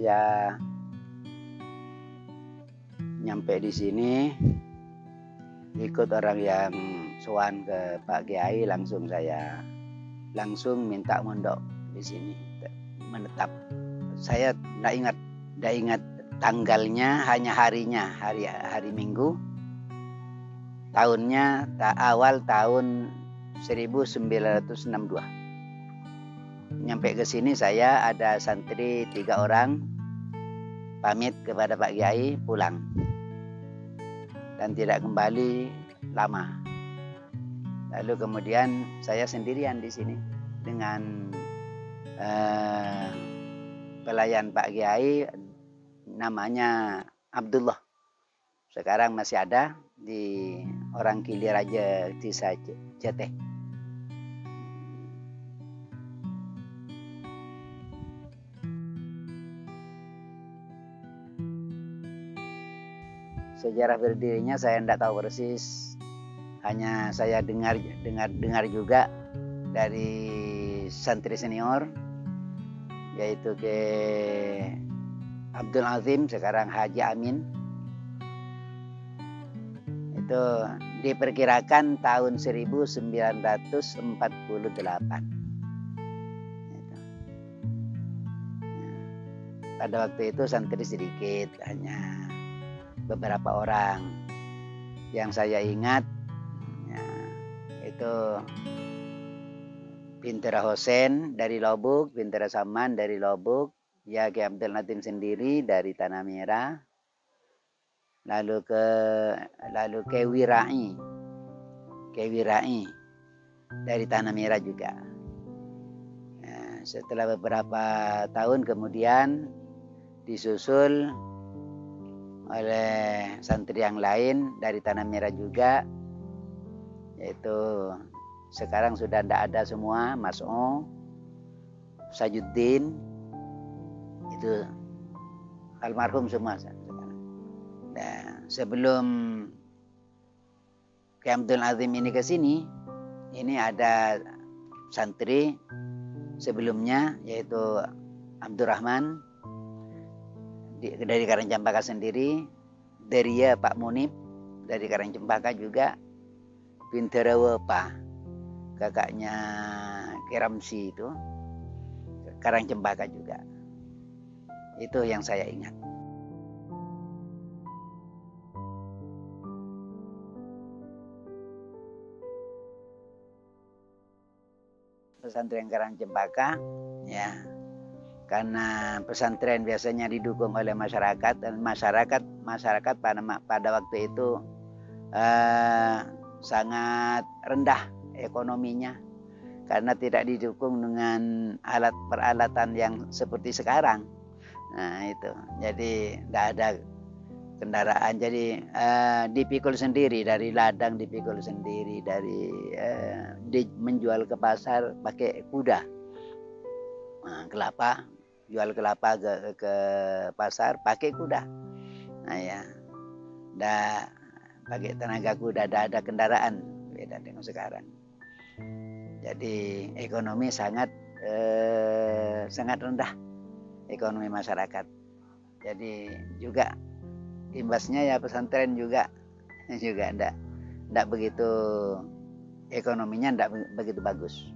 saya nyampe di sini, ikut orang yang sowan ke Pak Kiai, saya langsung minta mondok di sini, menetap. Saya tidak ingat tanggalnya, hanya harinya, hari Minggu. Tahunnya awal tahun 1962. Nyampe ke sini saya ada santri 3 orang, pamit kepada Pak Kiai, pulang dan tidak kembali lama. Lalu kemudian saya sendirian di sini dengan pelayan Pak Kiai, namanya Abdullah. Sekarang masih ada di orang Kilir aja, Desa Jateh. Sejarah berdirinya saya tidak tahu persis, hanya saya dengar juga dari santri senior, yaitu ke Abdul Azim, sekarang Haji Amin. Itu diperkirakan tahun 1948. Pada waktu itu santri sedikit, hanya beberapa orang. Yang saya ingat ya, itu Bintara Hosen dari Lobuk, Bintara Saman dari Lobuk, ya Ki Abdul Nadim sendiri dari Tanah Merah, lalu ke Wirai dari Tanah Merah juga. Nah, setelah beberapa tahun kemudian disusul oleh santri yang lain dari Tanah Merah juga, yaitu sekarang sudah tidak ada semua, Mas O, Sajuddin, itu almarhum semua sekarang. Nah, sebelum Ki Abdul Azim ini ke sini, ini ada santri sebelumnya, yaitu Abdurrahman dari Karangcempaka sendiri, Deria Pak Munib dari Karangcempaka juga, Bintara Wepa, kakaknya Kiramsi itu, Karangcempaka juga. Itu yang saya ingat. Pesantren Karangcempaka, ya, karena pesantren biasanya didukung oleh masyarakat, dan masyarakat pada waktu itu sangat rendah ekonominya karena tidak didukung dengan alat peralatan yang seperti sekarang. Nah itu, jadi tidak ada kendaraan, jadi dipikul sendiri dari ladang, dipikul sendiri dari menjual ke pasar pakai kuda. Nah, kelapa, jual kelapa ke pasar pakai kuda. Nah ya, dah pakai tenaga kuda, ada kendaraan, beda dengan sekarang. Jadi ekonomi sangat rendah, ekonomi masyarakat. Jadi juga imbasnya ya pesantren juga enggak begitu, ekonominya enggak begitu bagus.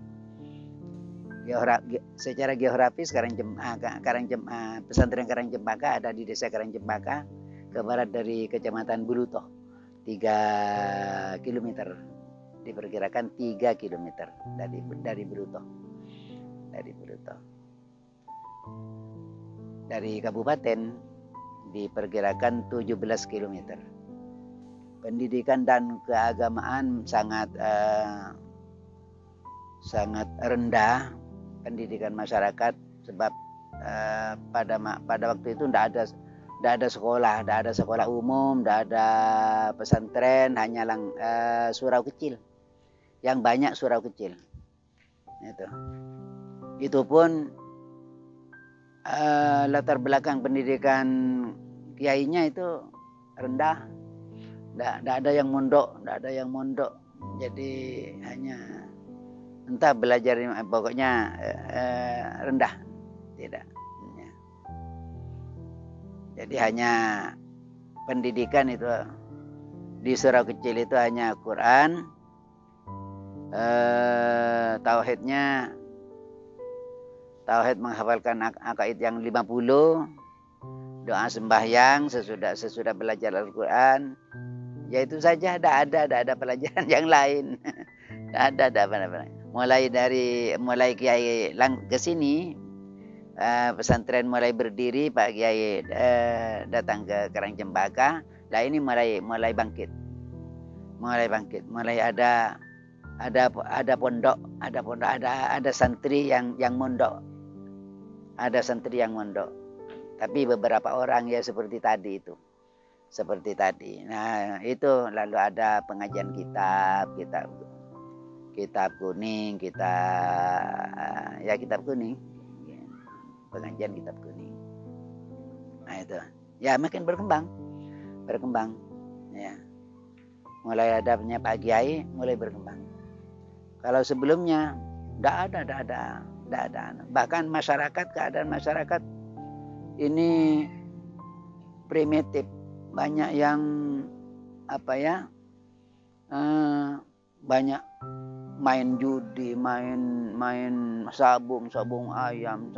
Secara geografis pesantren Karangcempaka ada di desa Karangcempaka, ke barat dari kecamatan Bulutoh, 3 km, diperkirakan 3 km dari Bulutoh. Dari kabupaten diperkirakan 17 km. Pendidikan dan keagamaan sangat rendah, pendidikan masyarakat, sebab pada waktu itu tidak ada sekolah umum, tidak ada pesantren, hanya surau kecil, yang banyak surau kecil. Itu pun latar belakang pendidikan kiainya itu rendah, tidak ada yang mondok, jadi hanya entah belajar, pokoknya rendah, tidak. Jadi hanya pendidikan itu di surau kecil itu hanya Quran, tauhidnya, tauhid menghafalkan akaid yang 50, doa sembahyang sesudah belajar Al-Quran. Ya itu saja, tidak ada pelajaran yang lain. Tidak ada apa-apa. Mulai Kiai ke sini, pesantren mulai berdiri, Pak Kiai datang ke Karangcempaka. Lah ini mulai bangkit. Mulai ada pondok, ada santri yang mondok. Ada santri yang mondok. Tapi beberapa orang ya seperti tadi itu. Seperti tadi. Nah, itu lalu ada pengajian kitab kuning, kitab kuning. Pengajian kitab kuning. Nah, itu. Ya makin berkembang. Ya. Mulai ada punya Pak Kiai, mulai berkembang. Kalau sebelumnya tidak ada. Bahkan keadaan masyarakat ini primitif. Banyak yang banyak main judi, main sabung ayam,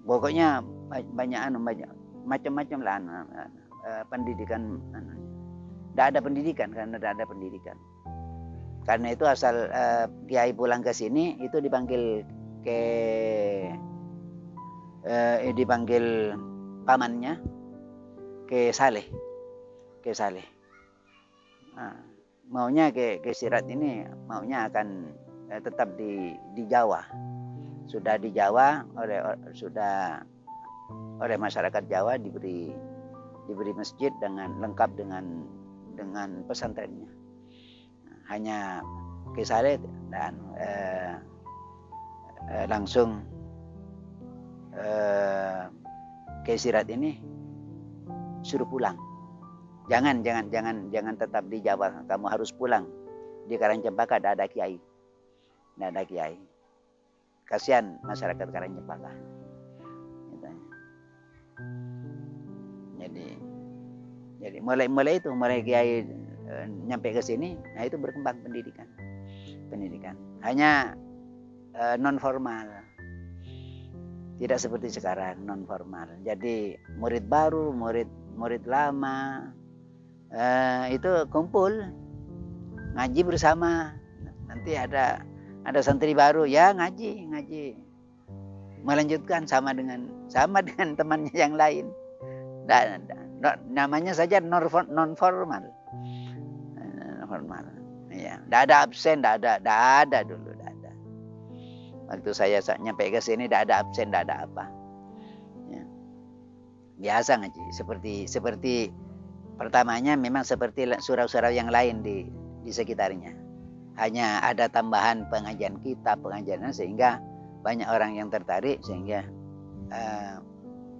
pokoknya banyak macam-macam lah pendidikan. Tidak ada pendidikan karena tidak ada pendidikan. Karena itu asal Kiai pulang ke sini itu dipanggil dipanggil pamannya ke Saleh. Nah, maunya ke Sirat ini maunya akan tetap di Jawa. Sudah di Jawa oleh masyarakat Jawa diberi masjid lengkap dengan pesantrennya. Hanya ke Saleh dan langsung ke Sirat ini suruh pulang. Jangan tetap di Jawa, kamu harus pulang. Di Karangcempaka tidak ada kiai. Kasihan masyarakat Karangcempaka. Jadi mulai kiai nyampe ke sini, nah itu berkembang pendidikan. Hanya non formal. Tidak seperti sekarang non formal. Jadi murid baru, murid lama itu kumpul ngaji bersama. Nanti ada santri baru ya ngaji melanjutkan sama dengan temannya yang lain. Namanya saja non formal. Ya, tidak ada absen, tidak ada dulu. Waktu saya nyampe ke sini tidak ada absen, tidak ada apa. Ya. Biasa ngaji seperti pertamanya memang seperti surau-surau yang lain di sekitarnya. Hanya ada tambahan pengajian kitab, sehingga banyak orang yang tertarik, sehingga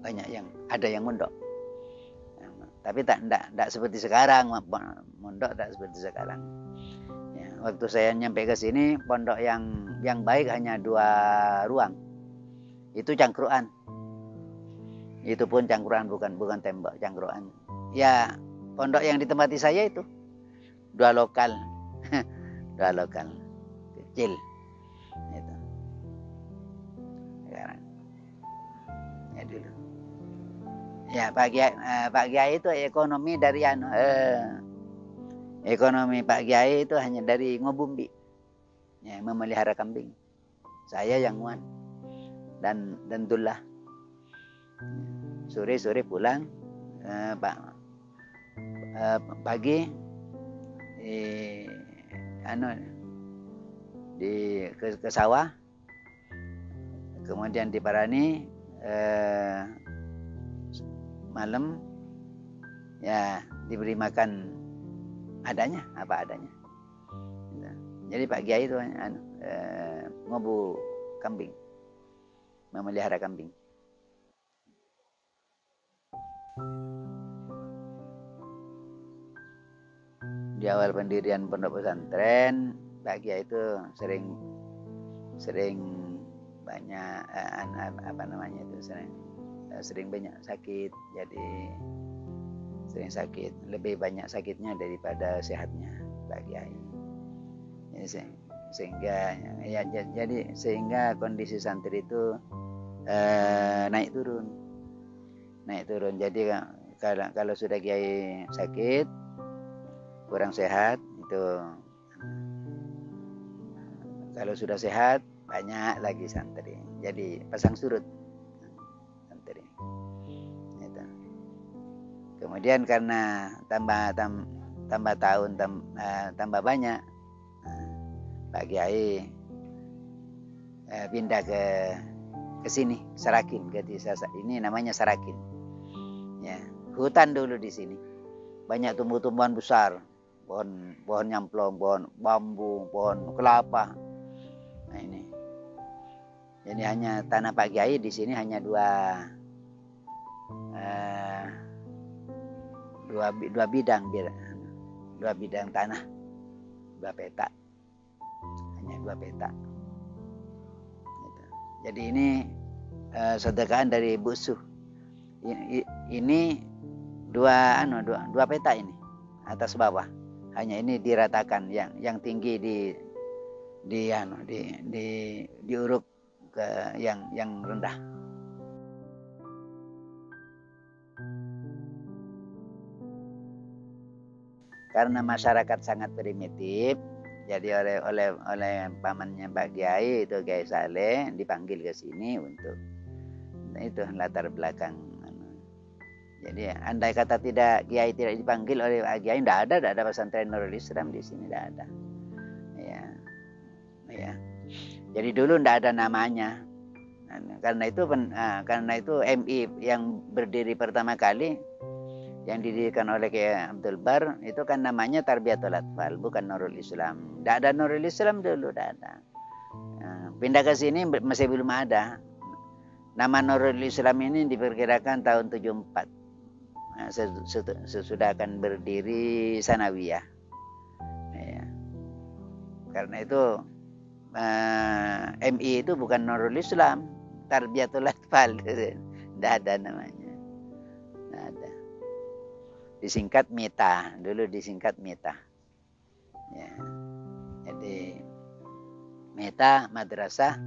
banyak yang mondok. Tapi tidak seperti sekarang, mondok tidak seperti sekarang. Ya, waktu saya nyampe ke sini, pondok yang baik hanya 2 ruang. Itu cangkruan. Itu pun cangkruan, bukan tembok, cangkruan. Ya, pondok yang ditempati saya itu 2 lokal. 2 lokal kecil. Itu. Sekarang. Ya dulu. Ya, Pak Kiai itu ekonomi dari ekonomi Pak Kiai itu hanya dari ngobumbi. Ya, memelihara kambing. Saya yang muat dan Dullah. Sore pulang pagi ke sawah, kemudian diparani malam ya diberi makan apa adanya. Jadi Pak Kiai itu ngobu kambing, memelihara kambing. Di awal pendirian pondok pesantren, Pak Kiai itu sering banyak apa namanya itu sering banyak sakit, jadi sering sakit, lebih banyak sakitnya daripada sehatnya Pak Kiai. Sehingga ya jadi sehingga kondisi santri itu naik turun. Jadi kalau sudah Kiai sakit, kurang sehat, itu kalau sudah sehat banyak lagi santri. Jadi pasang surut santri. Itu. Kemudian karena tambah tahun tambah banyak, Pak Kiai pindah ke sini, Sarakin, ke desa ini namanya Sarakin. Ya, hutan dulu di sini. Banyak tumbuh-tumbuhan besar, pohon nyamplong, pohon bambu, pohon kelapa. Nah ini. Jadi hanya tanah Pak Kiai di sini hanya dua bidang tanah, 2 petak, hanya 2 petak. Gitu. Jadi ini sedekahan dari Bu Suh. Ini dua petak ini, atas bawah. Hanya ini diratakan, yang tinggi diuruk ke yang rendah. Karena masyarakat sangat primitif, jadi oleh pamannya Pak Kiai itu Kiai Saleh dipanggil ke sini untuk itu latar belakang. Jadi andai kata Kiai tidak dipanggil oleh Pak Kiai, tidak ada pesantren Nurul Islam di sini, tidak ada. Ya. Jadi dulu tidak ada namanya. Karena itu MI yang berdiri pertama kali, yang didirikan oleh Kiai Abdul Bar, itu kan namanya Tarbiyatul Atfal, bukan Nurul Islam. Tidak ada Nurul Islam dulu, tidak ada. Pindah ke sini masih belum ada. Nama Nurul Islam ini diperkirakan tahun 74. Sesudah akan berdiri Sanawiyah. Ya. Karena itu MI itu bukan Nurul Islam, Tarbiyatul Atfal. Tidak ada namanya. Tidak ada. Disingkat MITA, dulu disingkat MITA. Ya. Jadi MITA Madrasah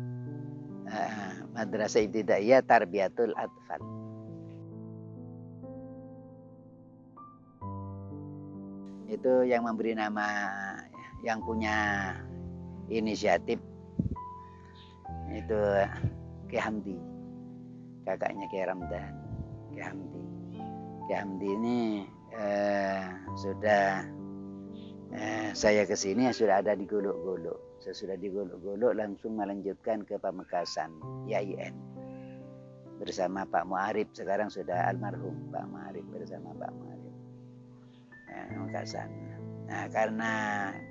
Ibtidaiyah Tarbiyatul Atfal. Itu yang memberi nama, yang punya inisiatif itu Kiai Hamdi, kakaknya Kiai Ramdan. Kiai Hamdi ini sudah saya kesini sudah ada di Golok-Golok. Sesudah di Golok-Golok langsung melanjutkan ke Pamekasan IAIN bersama Pak Muarif. Sekarang sudah almarhum Pak Muarif, bersama Pak Muarif Pamekasan. Nah, karena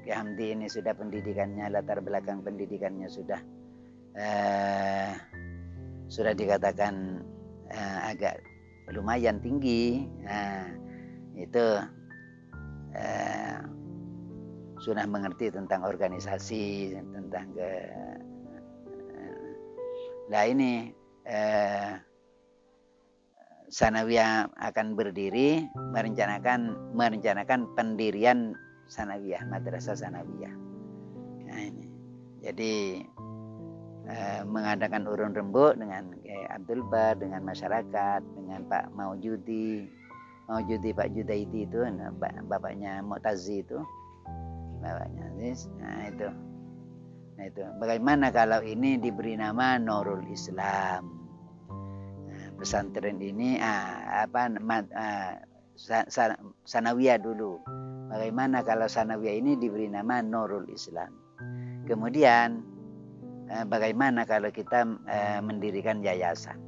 Kiai Hamdi ini sudah pendidikannya, latar belakang pendidikannya sudah dikatakan agak lumayan tinggi. Nah, itu sudah mengerti tentang organisasi, tentang ini Sanawiyah akan berdiri, merencanakan pendirian Sanawiyah, Madrasah Sanawiyah. Nah ini, jadi mengadakan urun rembuk dengan Abdul Bar, dengan masyarakat, dengan Pak Maujudi, Pak Judaidi itu, bapaknya Mu'tazi itu, bapaknya. Nah itu. Bagaimana kalau ini diberi nama Nurul Islam? Pesantren ini Sanawiyah dulu. Bagaimana kalau Sanawiyah ini diberi nama Nurul Islam? Kemudian bagaimana kalau kita mendirikan yayasan?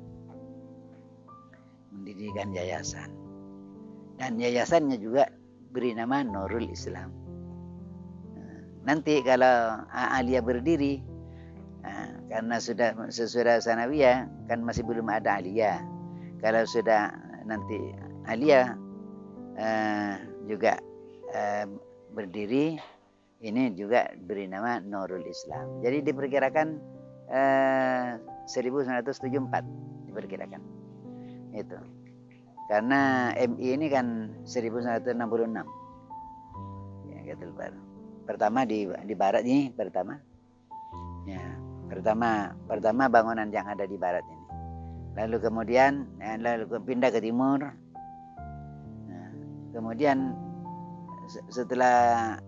Dan yayasannya juga beri nama Nurul Islam. Nanti kalau Aliyah berdiri, karena sesudah Sanawiyah kan masih belum ada Aliyah. Kalau sudah nanti Aliyah juga berdiri, ini juga beri nama Nurul Islam. Jadi diperkirakan 1974 diperkirakan. Itu. Karena MI ini kan 1966. Ya, Getul Baru. Pertama di barat ini pertama. Ya, pertama bangunan yang ada di barat ini. Lalu kemudian pindah ke timur. Nah, kemudian setelah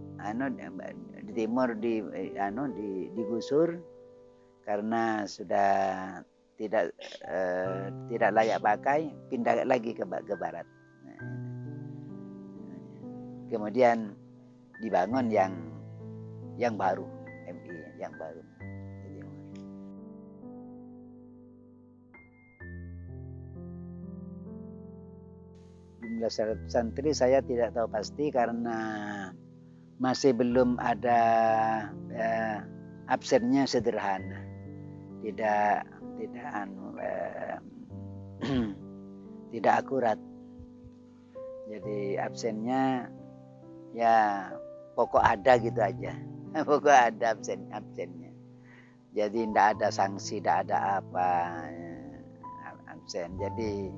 di timur digusur karena sudah tidak layak pakai, pindah lagi ke barat. Nah, kemudian dibangun yang baru, MI yang baru. Jumlah santri saya tidak tahu pasti karena masih belum ada absennya sederhana, tidak tidak akurat. Jadi absennya ya pokok ada gitu aja, pokok ada absennya. Jadi tidak ada sanksi, tidak ada apa absen. Jadi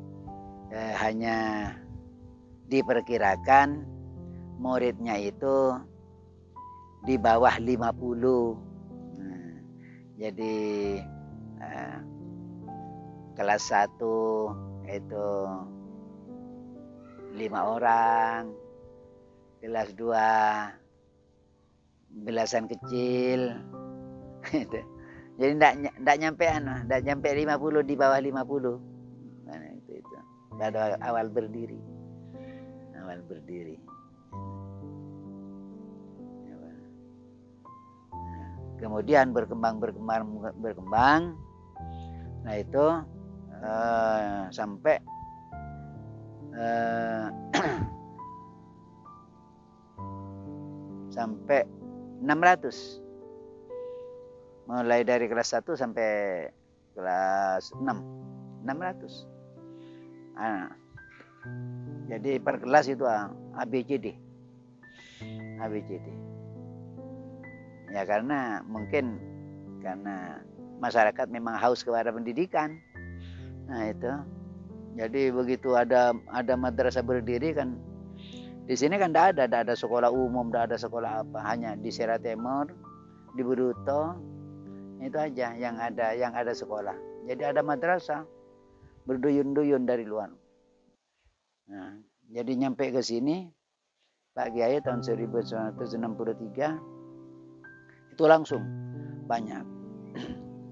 hanya diperkirakan muridnya itu di bawah 50. Nah, jadi kelas 1 itu 5 orang, kelas 2 belasan kecil. Jadi enggak nyampe 50, di bawah 50. Nah, itu. Pada awal berdiri. Kemudian berkembang. Nah itu sampai sampai 600. Mulai dari kelas 1 sampai kelas 6. 600. Jadi per kelas itu ABCD. Ya karena masyarakat memang haus kepada pendidikan. Nah itu. Jadi begitu ada madrasah berdiri kan, di sini kan tidak ada sekolah umum, tidak ada sekolah apa, hanya di Sera Timur, di Buduto, itu aja yang ada sekolah. Jadi ada madrasah berduyun-duyun dari luar. Nah, jadi nyampe ke sini Pak Kiai tahun 1963 itu langsung banyak.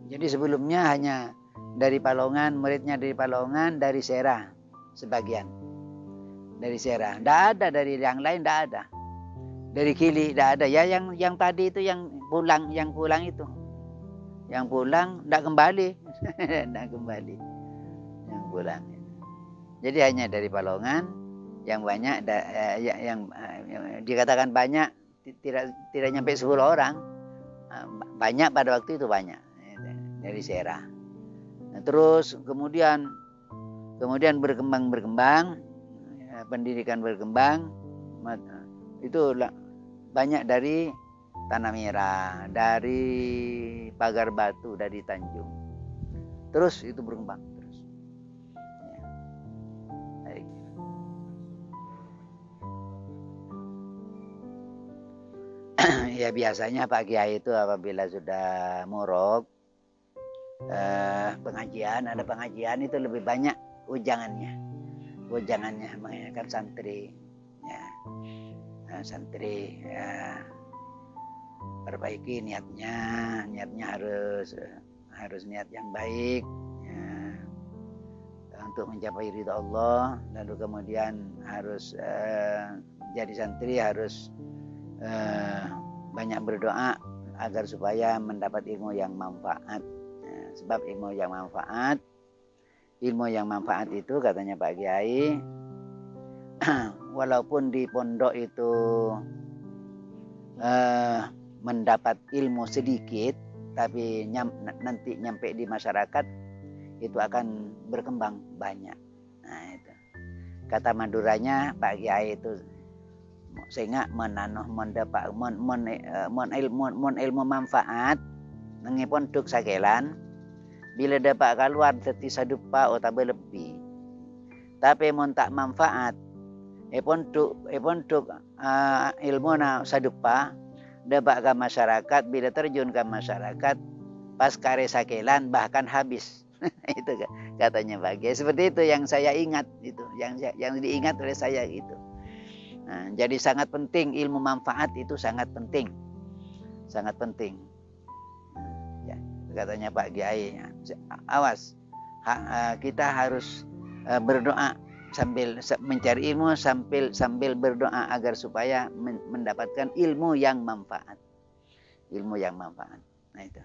Jadi sebelumnya hanya dari Palongan, muridnya dari Palongan, dari Sera sebagian. Dari Sera. Tidak ada dari yang lain, tidak ada. Dari Kili tidak ada. Ya yang tadi itu yang pulang itu. Yang pulang tidak kembali. Tidak kembali. Yang pulang. Jadi hanya dari Palongan yang banyak yang dikatakan banyak tidak nyampe 10 orang. Banyak pada waktu itu banyak dari Sera. Nah, terus kemudian berkembang, pendidikan berkembang, itu banyak dari Tanah Merah, dari Pagar Batu, dari Tanjung. Terus itu berkembang terus. Ya biasanya Pak Kiai itu apabila sudah murok, ada pengajian itu lebih banyak ujangannya mengingatkan santri ya. Santri ya, perbaiki niatnya harus niat yang baik ya, untuk mencapai ridha Allah. Lalu kemudian harus jadi santri harus banyak berdoa agar supaya mendapat ilmu yang manfaat. Sebab ilmu yang manfaat itu katanya Pak Kiai, walaupun di pondok itu mendapat ilmu sedikit, tapi nanti nyampe di masyarakat itu akan berkembang banyak. Nah itu kata Maduranya Pak Kiai itu, sehingga mendapat ilmu manfaat mengipun duk sakelan Bila dapat keluar teti sadupa atau berlebih. Tapi mun tak manfaat, pontuk ilmu na sadupa dapat ke masyarakat, bila terjun ke masyarakat pas kare sakelan bahkan habis. Itu katanya bagai seperti itu yang saya ingat, itu yang diingat oleh saya gitu. Nah, jadi sangat penting ilmu manfaat itu, sangat penting, sangat penting. Ya, katanya Pak Kiai, awas, kita harus berdoa sambil mencari ilmu, sambil berdoa agar supaya mendapatkan ilmu yang manfaat, ilmu yang manfaat. Nah itu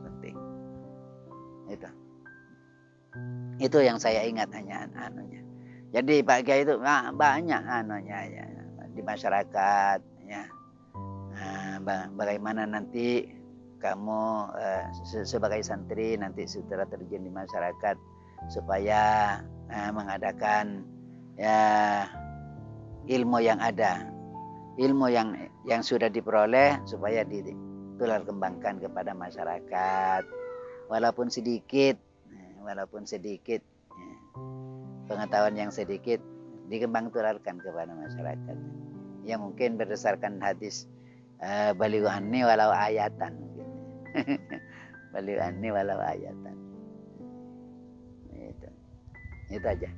penting. Itu yang saya ingat hanya anunya. Jadi Pak Kiai itu banyak anunya ya, di masyarakat ya. Bagaimana nanti kamu sebagai santri nanti setelah terjun di masyarakat supaya mengadakan ya ilmu yang ada, ilmu yang sudah diperoleh supaya ditular kembangkan kepada masyarakat walaupun sedikit pengetahuan yang sedikit dikembang tularkan kepada masyarakat. Ya mungkin berdasarkan hadis balighanni walau ayatan. Balighanni walau ayatan. Itu aja.